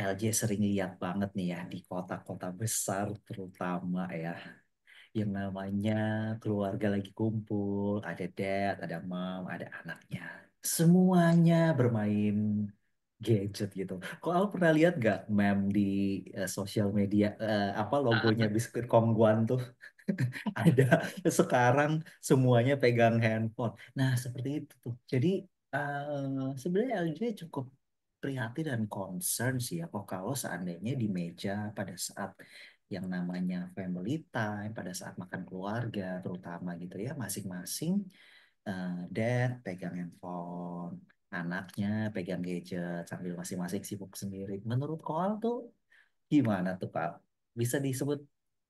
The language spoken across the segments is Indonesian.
LJ sering lihat banget nih ya di kota-kota besar terutama ya. Yang namanya keluarga lagi kumpul, ada dad, ada mom, ada anaknya. Semuanya bermain gadget gitu. Kok aku pernah lihat gak meme di sosial media apa logonya biskuit Kongguan tuh ada sekarang semuanya pegang handphone. Nah, seperti itu tuh. Jadi sebenarnya LJ cukup prihatin dan concern sih ya kok kalau seandainya di meja pada saat yang namanya family time, pada saat makan keluarga terutama gitu ya, masing-masing dad pegang handphone, anaknya pegang gadget sambil masing-masing sibuk sendiri. Menurut Koal tuh gimana tuh Pak? Bisa disebut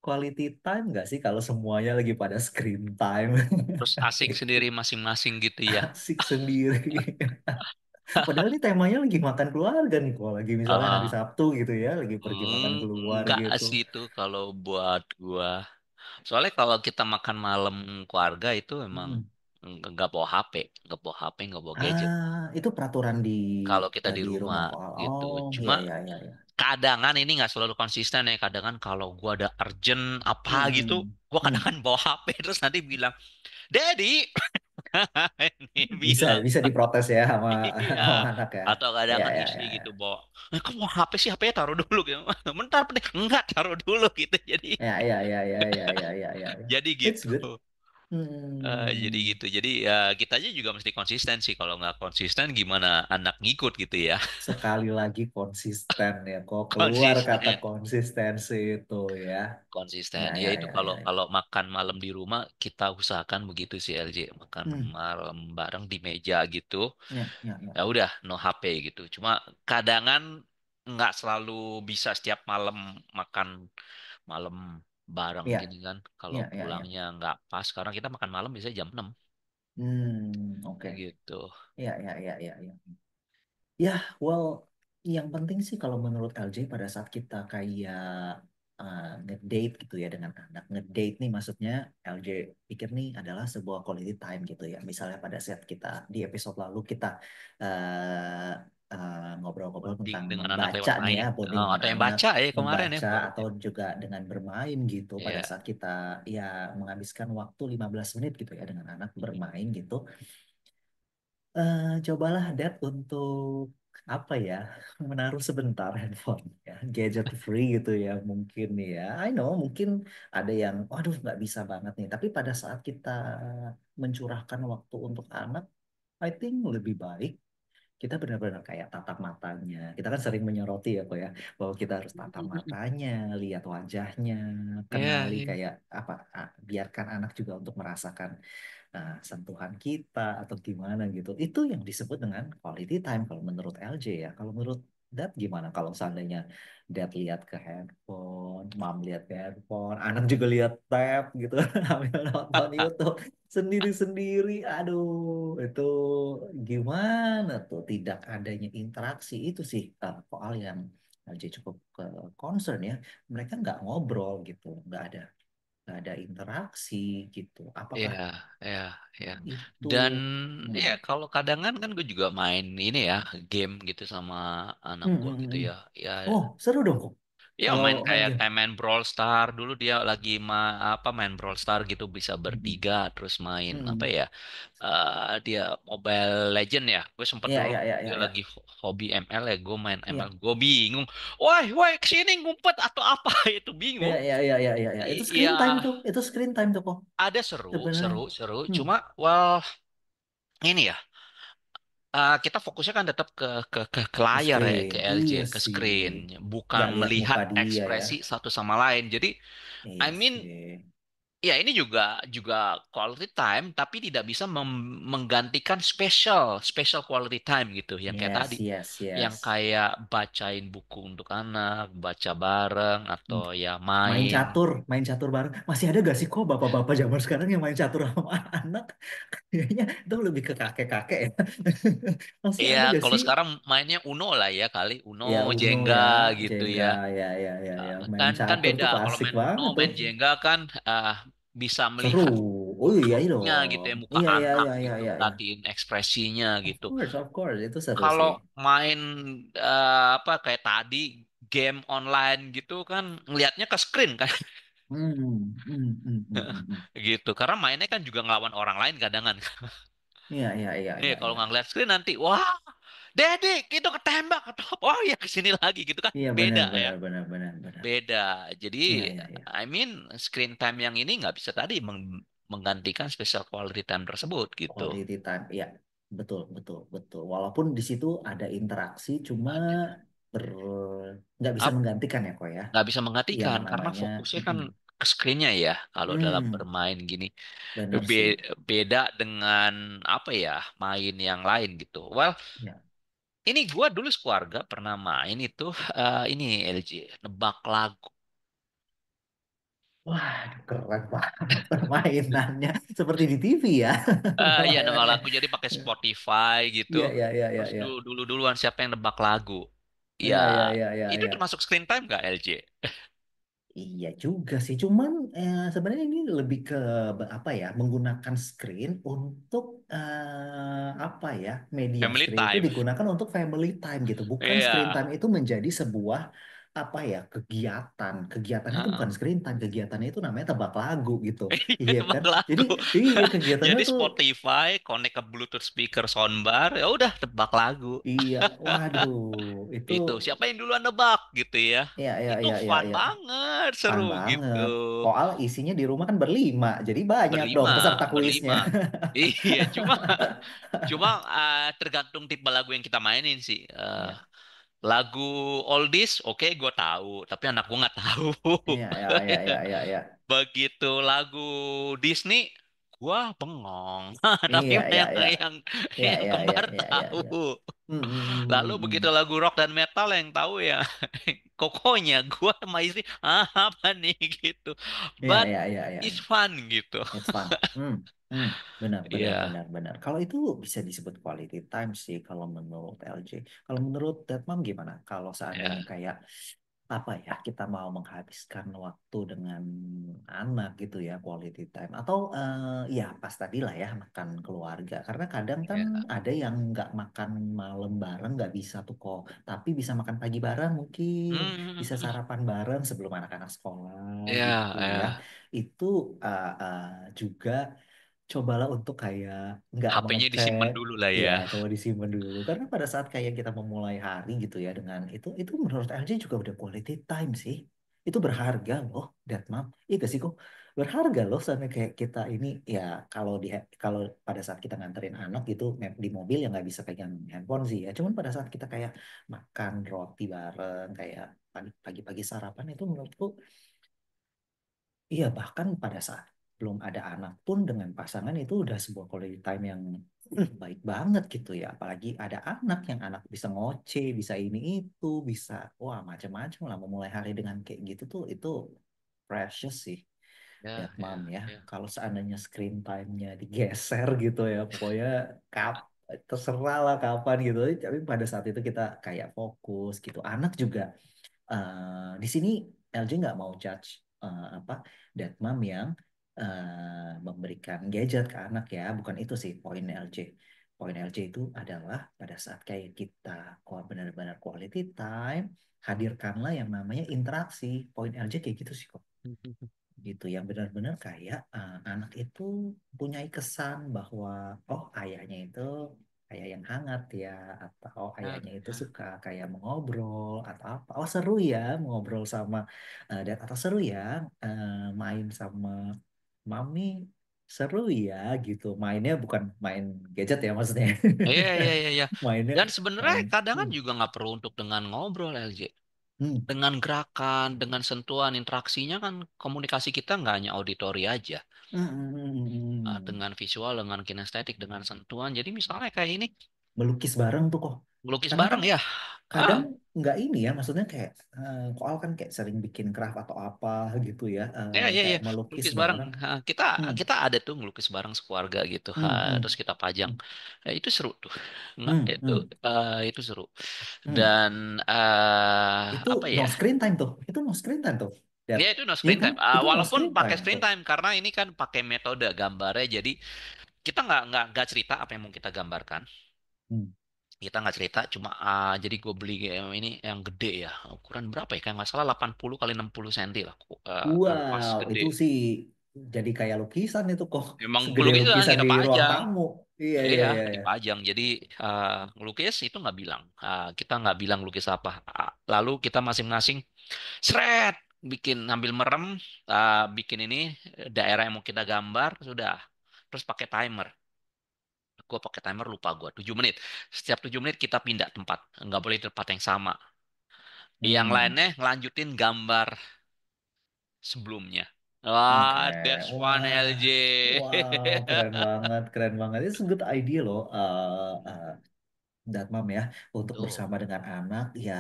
quality time nggak sih kalau semuanya lagi pada screen time? Terus asik sendiri masing-masing gitu ya. Asik sendiri. Padahal ini temanya lagi makan keluarga nih, kalau lagi misalnya hari Ah, Sabtu gitu ya, lagi pergi makan keluar enggak gitu. sih itu kalau buat gua. Soalnya kalau kita makan malam keluarga itu emang Mm-mm. nggak bawa HP, nggak bawa HP, nggak bawa gadget. Itu peraturan Kalau kita di di rumah rumah Koal. gitu. Oh, Cuma iya iya iya iya. kadangan ini nggak selalu konsisten ya. Kadangan kalau gua ada urgent apa gitu, Hmm. gua Hmm. kadang bawa HP terus nanti bilang, Daddy, ini Bisa bilang. bisa diprotes ya sama Iya. sama anak ya. Atau kadang Iya kan iya istri iya. gitu bawa, kamu mau HP sih, HP-nya taruh dulu gitu. Bentar, deh. Enggak, taruh dulu gitu. Jadi Iya iya iya iya iya iya iya iya. Iya. jadi It's gitu. good. Hmm. Jadi gitu. Jadi ya kita aja juga mesti konsisten sih. Kalau nggak konsisten gimana anak ngikut gitu ya. Sekali lagi konsisten ya. Kok keluar kata Konsisten. konsistensi itu ya. Konsisten. Ya Ya ya itu ya kalau ya. Ya. kalau makan malam di rumah kita usahakan begitu sih LJ. Makan Hmm. malam bareng di meja gitu. Ya ya ya. Ya udah no HP gitu. Cuma kadangan nggak selalu bisa setiap malam makan malam bareng Ya gini kan. Kalau ya ya ya. pulangnya nggak pas, karena kita makan malam biasanya jam 6 Oke. gitu. Ya ya ya ya ya. Ya, well, yang penting sih kalau menurut LJ pada saat kita kayak ngedate gitu ya dengan anak. Ngedate nih maksudnya LJ pikir nih adalah sebuah quality time gitu ya. Misalnya pada saat kita di episode lalu kita uh, ngobrol-ngobrol Bonding tentang dengan anak membaca lewat nih main. ya, bonding Oh, dengan atau yang anak, baca ya kemarin ya membaca baru. atau juga dengan bermain gitu. Pada Ya. saat kita ya menghabiskan waktu 15 menit gitu ya dengan anak bermain gitu. Cobalah Dad untuk apa ya, menaruh sebentar handphone ya, gadget free gitu ya mungkin nih ya. I know mungkin ada yang waduh nggak bisa banget nih, tapi pada saat kita mencurahkan waktu untuk anak, I think lebih baik kita benar-benar kayak tatap matanya. Kita kan sering menyoroti ya kok ya, bahwa kita harus tatap matanya, lihat wajahnya, Ya, kenali ya. kayak apa, biarkan anak juga untuk merasakan sentuhan kita atau gimana gitu. Itu yang disebut dengan quality time kalau menurut LJ ya. Kalau menurut Dad gimana kalau seandainya Dad lihat ke handphone, Mom lihat ke handphone, anak juga lihat tab gitu sambil nonton YouTube sendiri-sendiri. Aduh, itu gimana tuh tidak adanya interaksi itu sih soal yang LJ cukup concern ya. Mereka nggak ngobrol gitu, nggak ada interaksi gitu. Ya, Apakah ya, ya. itu Dan ya hmm. kalau kadangan kan gue juga main ini ya, game gitu sama anak Hmm, gue hmm, gitu hmm. ya. Ya, Oh, seru dong kok. ya Kalau main main kayak game. kayak main Brawl Star dulu, dia lagi apa main Brawl Star gitu bisa Hmm, bertiga, terus main apa hmm. ya, dia Mobile Legend ya. Gue sempet Ya, dulu ya, ya, dia ya, lagi ya. hobi ML ya, gue main ML, Iya. gue bingung. Woi, woi, kesini ngumpet atau apa itu Ya, bingung. ya, ya, ya, ya, ya. Itu Iya, screen time tuh. Itu screen time tuh kok. ada seru, Sebenarnya. seru, seru. Hmm. Cuma, ini ya, kita fokusnya kan tetap ke Ke layar ya, ke screen. LJ, Iya ke sih. screen, bukan Nggak lihat melihat muka dia ya. ekspresi satu sama lain. Jadi, I Iya mean, sih. ya ini juga juga quality time, tapi tidak bisa menggantikan special, special quality time gitu. Yang kayak tadi, Yes, yes, yang yes. kayak bacain buku untuk anak, baca bareng, atau ya Main main. catur, main catur bareng. Masih ada gak sih kok bapak-bapak zaman sekarang yang main catur sama anak? Kayaknya itu lebih ke kakek-kakek ya. Masih Iya, ada gak kalau sih? sekarang mainnya Uno lah ya kali, Uno, Ya Uno Jenga ya, gitu Jenga ya. ya ya ya ya. Main Kan kan catur beda. tuh Kalau klasik main Uno, banget tuh. main Jenga kan bisa Seru. melihat Oh iya iya mukanya gitu dong. ya, muka Iya iya anak iya iya gitu, iya. Iya. perhatiin ekspresinya gitu. Of course, itu seru Kalau sih. main apa kayak tadi game online gitu kan ngelihatnya ke screen kan Hmm. gitu. Karena mainnya kan juga ngelawan orang lain kadang kan. Iya iya iya Nih iya kalau iya. nggak ngeliat screen nanti wah Dedik itu ketembak atau apa? Oh ya kesini lagi gitu kan. Iya benar Beda ya. benar benar benar benar. Beda. Jadi Iya iya iya. I mean screen time yang ini nggak bisa tadi menggantikan special quality time tersebut gitu. Quality time, iya betul betul betul. Walaupun di situ ada interaksi, cuma ber nggak bisa Ap- menggantikan ya kok ya. nggak bisa Yang menggantikan karena namanya, fokusnya kan mm-mm. ke screennya ya kalau dalam Hmm, bermain gini. benar sih. Beda dengan apa ya main yang lain gitu. Well, Ya. ini gua dulu sekeluarga pernah main itu ini LG nebak lagu. Wah, keren banget permainannya. Seperti di TV ya Iya nebak permainannya. lagu jadi pakai Spotify gitu. Iya iya iya iya Terus iya. dulu duluan siapa yang nebak lagu? Ya Iya iya iya iya itu iya. termasuk screen time nggak LJ? Iya juga sih, cuman sebenarnya ini lebih ke apa ya, menggunakan screen untuk apa ya, media Family screen itu time. digunakan untuk family time gitu, bukan screen Iya. time itu menjadi sebuah apa ya, kegiatan. Kegiatannya itu bukan Heeh. screen time, kegiatannya itu namanya tebak lagu gitu, Iya iya tebak kan? Jadi lagu. iya kegiatannya Jadi tuh Spotify connect ke Bluetooth speaker soundbar, ya udah tebak lagu. iya, waduh itu Itu siapa yang duluan nebak gitu ya. iya iya Itu iya iya fun iya. banget, Fun seru gitu. banget. Soal isinya di rumah kan berlima, jadi banyak dong Berlima, peserta kuisnya. berlima. Iya, cuma cuma tergantung tipe lagu yang kita mainin sih. Iya, Lagu oldies, oke, gue tahu, tapi anak gue nggak tahu. iya, iya, iya, iya, iya, iya, Begitu lagu Disney, gua bengong. Tapi iya, iya, yang iya, yang iya, yang iya, iya, kembar iya, iya, tahu. iya. Lalu Hmm. begitu lagu rock dan metal yang tahu ya kokonya gua sama istri apa nih gitu. Iya, But iya, iya, iya, it's iya. fun gitu. It's fun. Hmm. Benar, benar, Iya, benar, benar. Kalau itu bisa disebut quality time sih kalau menurut LJ. Kalau menurut Deadmam gimana? Kalau seandainya ya. kayak apa ya, kita mau menghabiskan waktu dengan anak gitu ya, quality time, atau ya pas tadi lah ya, makan keluarga, karena kadang kan Ya. ada yang nggak makan malam bareng, nggak bisa tuh kok, tapi bisa makan pagi bareng mungkin, bisa Hmm, sarapan bareng sebelum anak-anak sekolah ya, gitu ya. ya. Itu juga cobalah untuk kayak nggak HP-nya mengecek, disimpan dulu lah ya ya. coba disimpan dulu, karena pada saat kayak kita memulai hari gitu ya dengan itu menurut LJ juga udah quality time sih. Itu berharga loh, that mom. Iya gak sih kok, berharga loh sampai kayak kita ini ya, kalau pada saat kita nganterin anak gitu di mobil ya nggak bisa pegang handphone sih ya, cuman pada saat kita kayak makan roti bareng kayak pagi-pagi sarapan, itu menurutku iya, bahkan pada saat belum ada anak pun dengan pasangan itu udah sebuah quality time yang baik banget gitu ya. Apalagi ada anak, yang anak bisa ngoceh, bisa ini itu, bisa wah macam-macam lah. Memulai hari dengan kayak gitu tuh itu precious sih, Ya, that mom ya, ya. ya. Kalau seandainya screen time-nya digeser gitu ya, pokoknya kap terserah lah kapan gitu. Tapi pada saat itu kita kayak fokus gitu. Anak juga di sini LJ nggak mau judge apa that mom yang memberikan gadget ke anak ya, bukan itu sih poin LJ. Poin LJ itu adalah pada saat kayak kita benar-benar quality time, hadirkanlah yang namanya interaksi. Poin LJ kayak gitu sih kok, gitu yang benar-benar kayak anak itu punya kesan bahwa oh ayahnya itu ayah yang hangat ya, atau Ya, ayahnya itu ya. suka kayak mengobrol atau apa, oh seru ya mengobrol sama dan atau seru ya eh, main sama mami, seru ya gitu, mainnya bukan main gadget ya maksudnya. Iya, iya, iya, iya. Mainnya Dan sebenarnya main kadang kan juga nggak perlu untuk dengan ngobrol, LJ. hmm, Dengan gerakan, dengan sentuhan, interaksinya kan komunikasi kita nggak hanya auditori aja. hmm. Dengan visual, dengan kinestetik, dengan sentuhan. Jadi misalnya kayak ini, Melukis bareng tuh kok, melukis karena kan bareng ya. kadang Ah, nggak ini ya, maksudnya kayak Koal kan kayak sering bikin craft atau apa gitu ya, ya, ya, ya. kayak melukis Melukis bareng. bareng. Kita Hmm, kita ada tuh melukis bareng sekeluarga gitu. hmm. Terus kita pajang. Hmm, Itu seru tuh. Nggak, hmm, hmm, itu seru. hmm. Dan Itu apa no ya? screen time tuh, itu no screen time tuh. That, Ya itu no ya screen kan? time. Itu no Walaupun screen pakai time screen tuh. time karena ini kan pakai metode gambarnya, jadi kita nggak cerita apa yang mau kita gambarkan. Hmm. Kita nggak cerita, cuma jadi gue beli game ini yang gede ya. Ukuran berapa ya? Kayak nggak salah 80 kali 60 senti lah. Luas, Wow, gede. itu sih jadi kayak lukisan itu kok. Memang Segede lukisan lukisan kita di ruang pajang. tamu. Iya, iya, Iya, iya, iya. dipajang. Jadi ngelukis itu nggak bilang. Kita nggak bilang lukis apa. Lalu kita masing-masing seret bikin ngambil merem, bikin ini daerah yang mau kita gambar sudah. Terus pakai timer. Gue pakai timer lupa gue 7 menit. Setiap 7 menit kita pindah tempat. Nggak boleh di tempat yang sama. Yang Hmm. lainnya ngelanjutin gambar sebelumnya. Oke, That's fun wah, LJ. wow, keren banget, keren banget. Itu good idea loh, dat mam ya, untuk Tuh. bersama dengan anak. Ya,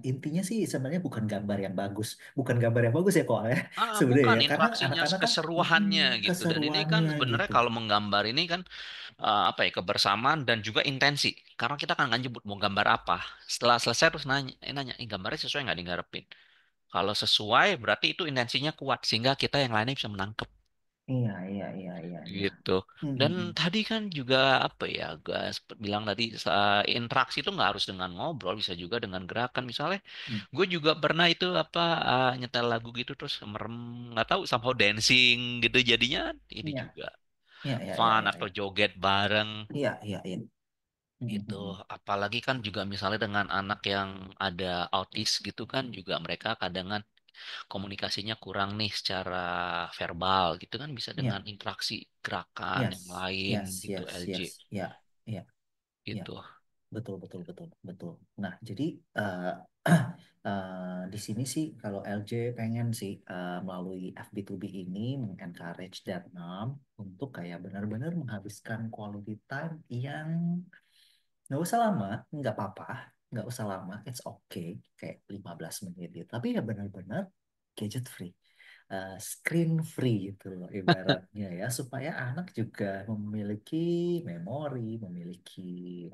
intinya sih sebenarnya bukan gambar yang bagus, bukan gambar yang bagus ya kok ya, sebenarnya Bukan ya, karena interaksinya, anak-anak kan keseruannya gitu. Dan ini kan keseruannya sebenarnya gitu. kalau menggambar ini kan apa ya, kebersamaan dan juga intensi. Karena kita kan nggak nyebut mau gambar apa. Setelah selesai terus nanya, gambarnya sesuai nggak digarapin? Kalau sesuai berarti itu intensinya kuat sehingga kita yang lainnya bisa menangkap Iya, iya, iya, iya, iya. gitu. Hmm, Dan hmm, hmm. tadi kan juga apa ya, gue bilang tadi interaksi itu nggak harus dengan ngobrol, bisa juga dengan gerakan. Misalnya, Hmm. gue juga pernah itu apa nyetel lagu gitu terus merem, nggak tahu somehow dancing gitu jadinya ini Iya, juga iya, iya, iya, fun iya, atau iya, joget bareng iya, iya, iya. Hmm, hmm, gitu. hmm, hmm. Apalagi kan juga misalnya dengan anak yang ada autis gitu kan juga mereka kadang komunikasinya kurang nih secara verbal gitu kan bisa dengan Iya, interaksi gerakan yang yes, lain yes, gitu yes, LJ yes, ya, iya, iya. gitu. Betul, betul, betul, betul. Nah, jadi di sini sih kalau LJ pengen sih melalui FB2B ini mengencourage that mom untuk kayak benar-benar menghabiskan quality time yang nggak usah lama, nggak apa-apa, nggak usah lama, it's okay, kayak 15 menit gitu. Tapi ya benar-benar gadget free, screen free gitu loh ibaratnya ya, supaya anak juga memiliki memori, memiliki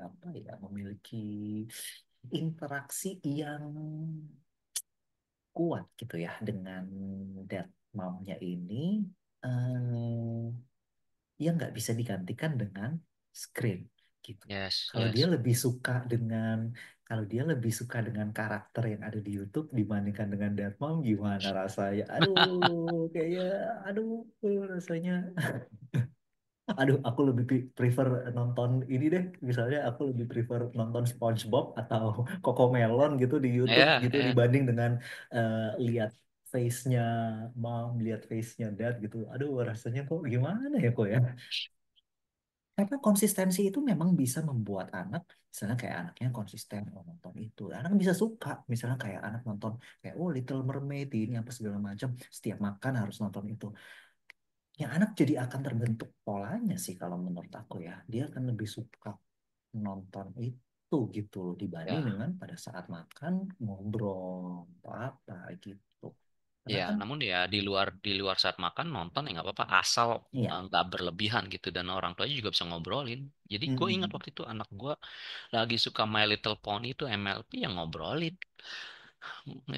apa ya, memiliki interaksi yang kuat gitu ya dengan dad momnya ini, yang nggak bisa digantikan dengan screen gitu. Yes, Kalau dia yes. lebih suka dengan kalau dia lebih suka dengan karakter yang ada di YouTube dibandingkan dengan Dead Mom, gimana rasanya? Aduh, kayaknya, aduh, rasanya, aduh, aku lebih prefer nonton ini deh. Misalnya aku lebih prefer nonton SpongeBob atau Cocomelon gitu di YouTube Ya, gitu ya. dibanding dengan lihat face-nya mom, lihat face-nya dad gitu. Aduh, rasanya kok gimana ya kok ya? Karena konsistensi itu memang bisa membuat anak, misalnya kayak anaknya konsisten oh, nonton itu, anak bisa suka, misalnya kayak anak nonton kayak oh Little Mermaid ini apa segala macam, setiap makan harus nonton itu. Ya anak jadi akan terbentuk polanya sih kalau menurut aku ya, dia akan lebih suka nonton itu gitu dibanding Ya. dengan pada saat makan ngobrol atau apa gitu. Karena Ya, kan, namun ya di luar saat makan nonton ya nggak apa-apa asal iya. nggak berlebihan gitu dan orang tuanya juga bisa ngobrolin. Jadi gue ingat Mm-mm. waktu itu anak gue lagi suka My Little Pony itu MLP yang ngobrolin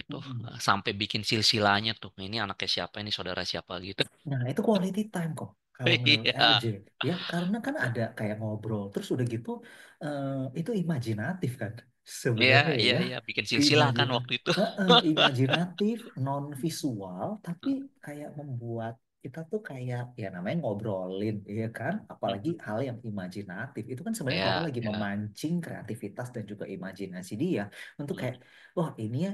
itu Mm-mm. sampai bikin silsilanya tuh. Ini anaknya siapa, ini saudara siapa gitu. Nah, itu quality time kok kalau menurut Iya. LJ. Ya, karena kan ada kayak ngobrol. Terus udah gitu, eh, itu imajinatif kan Iya, sebenarnya iya, ya. iya, bikin silsilah kan Imajina, waktu itu. imajinatif, non visual, tapi kayak membuat kita tuh kayak ya namanya ngobrolin, ya kan? Apalagi hal yang imajinatif. Itu kan sebenarnya kamu Ya, lagi ya. memancing kreativitas dan juga imajinasi dia untuk Hmm. kayak, wah ini ya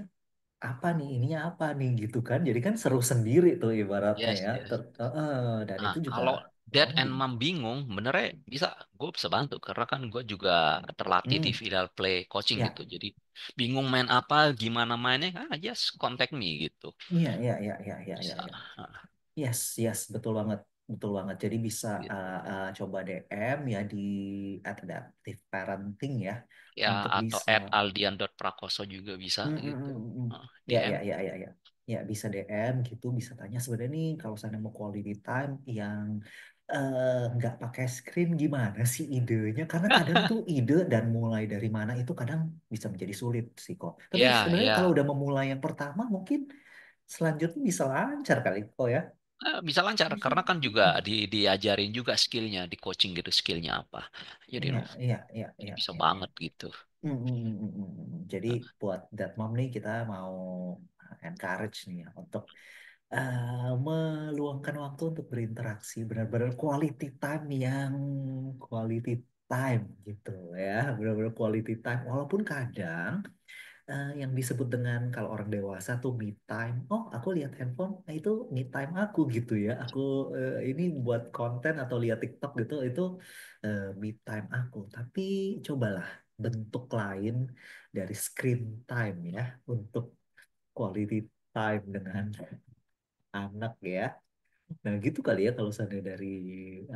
apa nih, ininya apa nih gitu kan. Jadi kan seru sendiri tuh ibaratnya Yes, ya. yes. Dan Nah, itu juga kalau Dad and bonding. Mom bingung, benernya gue bisa bantu karena kan gue juga terlatih di Hmm, filial play coaching gitu. ya, Jadi bingung main apa, gimana mainnya, just contact me gitu. iya, iya, iya, iya, iya, iya, Bisa. iya. Nah, Yes, yes, betul banget. Betul banget. Jadi bisa gitu. coba DM ya di Adaptive Parenting ya Ya, untuk atau bisa. @aldian.prakoso juga bisa Mm, mm, gitu. mm, mm, mm. Ya, DM. ya, ya, ya, ya. Ya, bisa DM gitu, bisa tanya sebenarnya nih kalau saya mau quality time yang nggak pakai screen gimana sih idenya? Karena kadang tuh ide dan mulai dari mana itu kadang bisa menjadi sulit sih kok. Tapi Ya, sebenarnya kalau ya. udah memulai yang pertama mungkin selanjutnya bisa lancar kali kok ya. Bisa lancar Bisa. karena kan juga diajarin juga skillnya di coaching gitu skillnya apa. Jadi Iya, iya, iya, jadi iya, bisa iya, iya. banget gitu. Jadi buat that mom nih kita mau encourage nih ya untuk meluangkan waktu untuk berinteraksi, benar-benar quality time yang quality time gitu ya, benar-benar quality time. Walaupun kadang yang disebut dengan kalau orang dewasa tuh me time. Oh, aku lihat handphone, nah itu me time aku gitu ya. Aku ini buat konten atau lihat TikTok gitu, itu me time aku. Tapi cobalah bentuk lain dari screen time ya untuk quality time dengan anak ya. Nah gitu kali ya kalau seandainya dari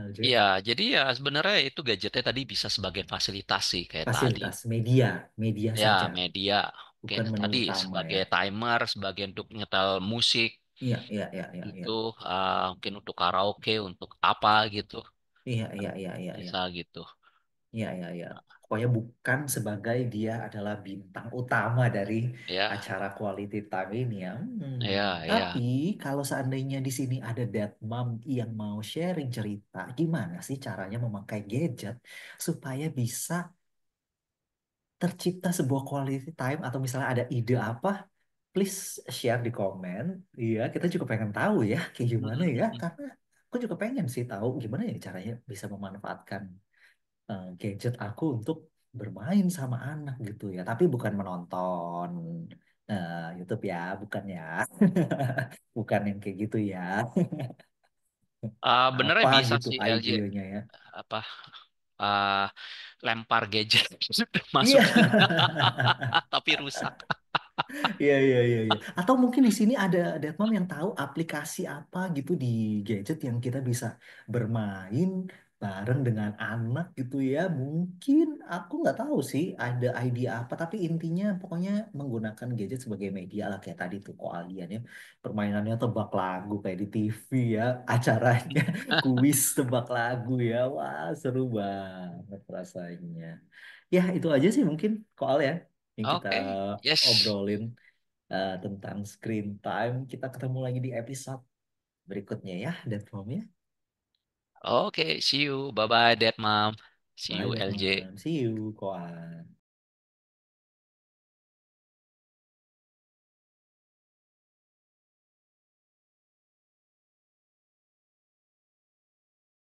LJ. Iya, jadi ya sebenarnya itu gadgetnya tadi bisa sebagai fasilitasi kayak tadi. Fasilitas media, media Ya, saja, media. Oke, bukan menu tadi utama sebagai ya. timer, sebagai untuk nyetel musik, Iya, iya, iya, iya, iya. itu mungkin untuk karaoke, untuk apa gitu, Iya, iya, iya, iya, iya. bisa gitu. Iya, iya, iya. Pokoknya bukan sebagai dia adalah bintang utama dari Ya, acara quality time ini ya. ya, Tapi ya. kalau seandainya di sini ada dead mom yang mau sharing cerita, gimana sih caranya memakai gadget supaya bisa tercipta sebuah quality time atau misalnya ada ide apa, please share di komen. Iya, kita juga pengen tahu ya kayak gimana ya, karena aku juga pengen sih tahu gimana ya caranya bisa memanfaatkan gadget aku untuk bermain sama anak gitu ya. Tapi bukan menonton YouTube ya, bukan ya. Bukan yang kayak gitu ya. Benernya Apa bisa gitu sih LJ idenya ya. apa ah, lempar gadget sudah Iya. masukin tapi rusak. Iya, iya, iya, iya. Atau mungkin di sini ada Deadmam yang tahu aplikasi apa gitu di gadget yang kita bisa bermain bareng dengan anak gitu ya. Mungkin aku nggak tahu sih ada ide apa, tapi intinya pokoknya menggunakan gadget sebagai media lah kayak tadi tuh koalian ya. Permainannya tebak lagu kayak di TV ya, acaranya kuis tebak lagu ya. Wah, seru banget rasanya. Ya, itu aja sih mungkin koal ya yang kita Oke, yes. obrolin tentang screen time. Kita ketemu lagi di episode berikutnya ya, Deadmom ya. Oke, see you. Bye bye, Dad Mom. See Bye, you, LJ. Deadmom. See you, Koan.